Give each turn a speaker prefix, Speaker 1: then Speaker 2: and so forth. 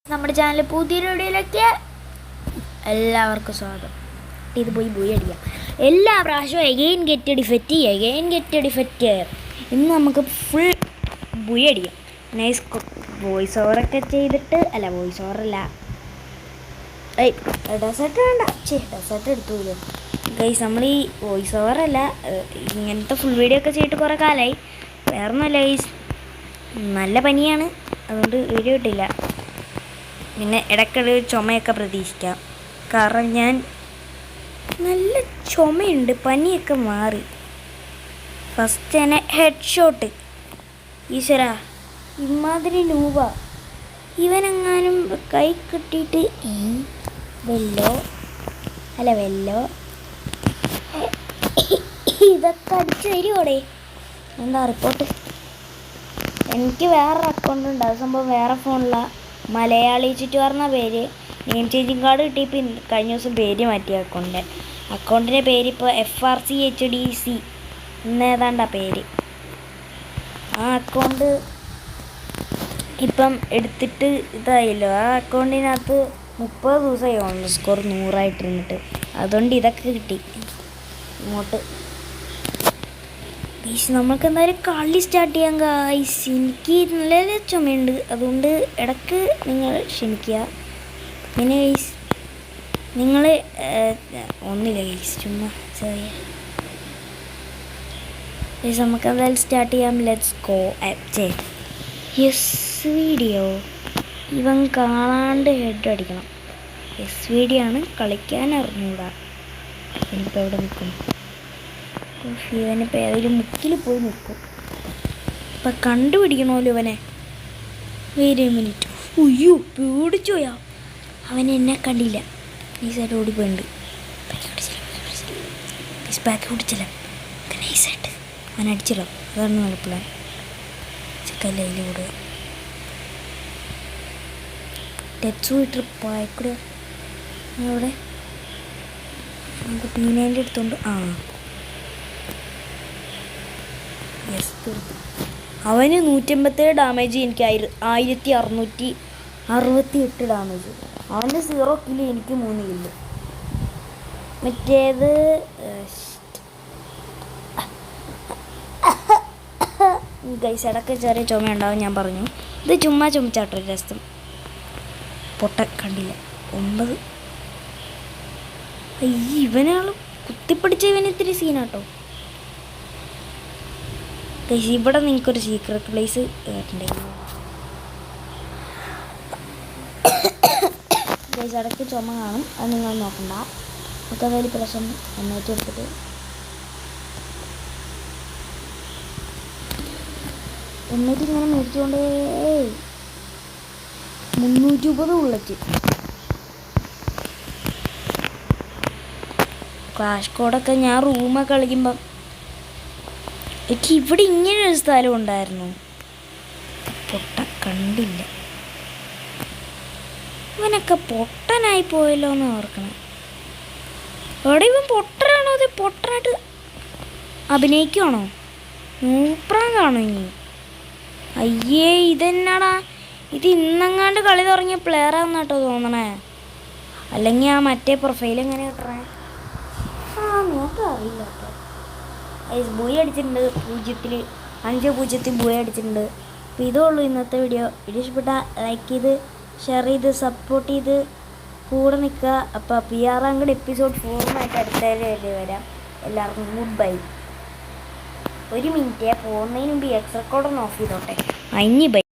Speaker 1: നമ്മുടെ ചാനൽ പുതിയൊരു വീഡിയോയിലേക്ക് എല്ലാവർക്കും സ്വാഗതം. ഇത് പോയി ബുയി അടിക്കാം. എല്ലാ പ്രാവശ്യവും എഗെയിൻ ഗെറ്റ് ഡിഫെക്റ്റ് ഇന്ന് നമുക്ക് ഫുൾ ബുയി അടിക്കാം. നൈസ് വോയിസ് ഓവറൊക്കെ ചെയ്തിട്ട് വോയിസ് ഓവറല്ല, ഡെസേർട്ട് വേണ്ട, ഡെസേർട്ട് എടുത്തൂല്ലോ ഗൈസ്. നമ്മൾ ഈ വോയിസ് ഓവറല്ല, ഇങ്ങനത്തെ ഫുൾ വീഡിയോ ഒക്കെ ചെയ്തിട്ട് കുറേ കാലമായി. വേറൊന്നുമല്ല ഗൈസ്, നല്ല പനിയാണ്, അതുകൊണ്ട് വീഡിയോ ഇട്ടില്ല. പിന്നെ ഇടയ്ക്കിടെ ചുമയൊക്കെ പ്രതീക്ഷിക്കാം, കാരണം ഞാൻ നല്ല ചുമയുണ്ട്, പനിയൊക്കെ മാറി. ഫസ്റ്റ് തന്നെ ഹെഡ് ഷോട്ട്. ഈശ്വര, ഇമാതിരി നൂബ ഇവനെങ്ങാനും കൈ കിട്ടിയിട്ട് വെല്ലോ ഇതൊക്കെ അടിച്ചു തരുമോടെ? എന്താ റിപ്പോർട്ട്? എനിക്ക് വേറൊരു അക്കൗണ്ട് ഉണ്ട്, അത് സംഭവം വേറെ ഫോണിലാണ്. മലയാളി ചുറ്റു പറഞ്ഞ പേര്, നെയിം ചേഞ്ചിങ് കാർഡ് കിട്ടിയപ്പോൾ കഴിഞ്ഞ ദിവസം പേര് മാറ്റിയ അക്കൗണ്ടിൻ്റെ പേര് ഇപ്പോൾ FRCHDC എന്നേതാണ്ടാ പേര്. ആ അക്കൗണ്ട് ഇപ്പം എടുത്തിട്ട് ഇതായല്ലോ. ആ അക്കൗണ്ടിനകത്ത് 30 ദിവസമായി ഓൺലൈൻ സ്കോർ 100 അതുകൊണ്ട് ഇതൊക്കെ കിട്ടി ഇങ്ങോട്ട്. ഗൈസ്, നമുക്ക് എന്തായാലും കളി സ്റ്റാർട്ട് ചെയ്യാം ഗൈസ്. എനിക്ക് നല്ല ചുമയുണ്ട്, അതുകൊണ്ട് ഇടയ്ക്ക് നിങ്ങൾ ക്ഷമിക്കുക. പിന്നെ ഗൈസ് നിങ്ങൾ ഒന്നില്ല ഗൈസ്, ചുമ്മാ ചെറിയ ഗൈസ്. നമുക്ക് എന്തായാലും സ്റ്റാർട്ട് ചെയ്യാം. Let's go. വീഡിയോ ഇവൻ കാണാണ്ട് ഹെഡ് അടിക്കണം. വീഡിയോ ആണ്, കളിക്കാൻ അറിഞ്ഞൂടാ. എനിക്കിപ്പോൾ എവിടെ നിൽക്കും? ഇവനിപ്പോൾ ഏതൊരു മുക്കിൽ പോയി നിൽക്കും. ഇപ്പം കണ്ടുപിടിക്കണമല്ലോ ഇവനെ. Wait a minute. ഉയ്യോ, പേടിച്ചു പോയാ. അവൻ എന്നെ കണ്ടില്ല, നൈസായിട്ട് ഓടിപ്പോയിട്ടുണ്ട്. ബാക്ക് ഓടിച്ചില്ല, നൈസായിട്ട് അവൻ അടിച്ചില്ല. അതാണ് നടപ്പില്ല. ചെക്കല്ല അതിൽ ഓടുക. ടെറ്റ്സു ട്രിപ്പായിക്കൂടെ അവിടെ നമുക്ക് P90 എടുത്തോണ്ട് അവന് 187 ഡാമേജ്, എനിക്ക് 1668 ഡാമേജ്. അവൻ്റെ 0 കില്ല്, എനിക്ക് 3 കില്ല്. മറ്റേത് ഗൈസ് ഇടയ്ക്ക് ചെറിയ ചുമ ഉണ്ടാവും, ഞാൻ പറഞ്ഞു. ഇത് ചുമ്മാ ചുമച്ചാട്ടോ രസം. പൊട്ട കണ്ടില്ല 9. ഇവനാൾ കുത്തിപ്പിടിച്ച ഇവന് ഇത്തിരി സീനാട്ടോ ഗൈസ്. ഇവിടെ നിങ്ങൾക്കൊരു സീക്രട്ട് പ്ലേസ് കേട്ടിട്ടുണ്ടെങ്കിൽ ഗൈസ് ഇടയ്ക്ക് ചുമ കാണും, അത് നിങ്ങൾ നോക്കണ്ട. നമുക്ക് അതായത് പ്രശ്നം എന്നിട്ട് എടുത്തിട്ട് ഇങ്ങനെ മേടിച്ചുകൊണ്ട് 320 ബുള്ളറ്റ്. ക്ലാഷ് കോഡൊക്കെ ഞാൻ റൂമൊക്കെ കളിക്കുമ്പം എനിക്ക് ഇവിടെ ഇങ്ങനൊരു സ്ഥലം ഉണ്ടായിരുന്നു. പൊട്ട കണ്ടില്ല. ഇവനൊക്കെ പൊട്ടനായി പോയല്ലോ എന്ന് ഓർക്കണം. എവിടെ ഇവൻ പൊട്ടനാണോ? അത് പൊട്ടനായിട്ട് അഭിനയിക്കുവാണോ? മൂപ്രാൻ കാണോ ഇനി? അയ്യേ, ഇതെന്നാടാ ഇത്? ഇന്നെങ്ങാണ്ട് കളി തുടങ്ങിയ പ്ലെയറാന്ന് കേട്ടോ തോന്നണേ. അല്ലെങ്കിൽ ആ മറ്റേ പ്രൊഫൈൽ എങ്ങനെ കിട്ടണേ? നോക്കാം, അറിയില്ല കേട്ടോ. ബൂയി അടിച്ചിട്ടുണ്ട് 5-0 ബൂയി അടിച്ചിട്ടുണ്ട്. അപ്പോൾ ഇതേ ഉള്ളൂ ഇന്നത്തെ വീഡിയോ. ഇഷ്ടപ്പെട്ട ലൈക്ക് ചെയ്ത് ഷെയർ ചെയ്ത് സപ്പോർട്ട് ചെയ്ത് കൂടെ നിൽക്കുക. അപ്പോൾ PR റാങ്കഡ് എപ്പിസോഡ് 4 അടുത്ത വരാം. എല്ലാവർക്കും ഗുഡ് ബൈ. 1 മിനിറ്റ് പോകുന്നതിന് മുമ്പ് എക്സ് റെക്കോർഡൊന്ന് ഓഫ് ചെയ്തോട്ടെ. ബൈ.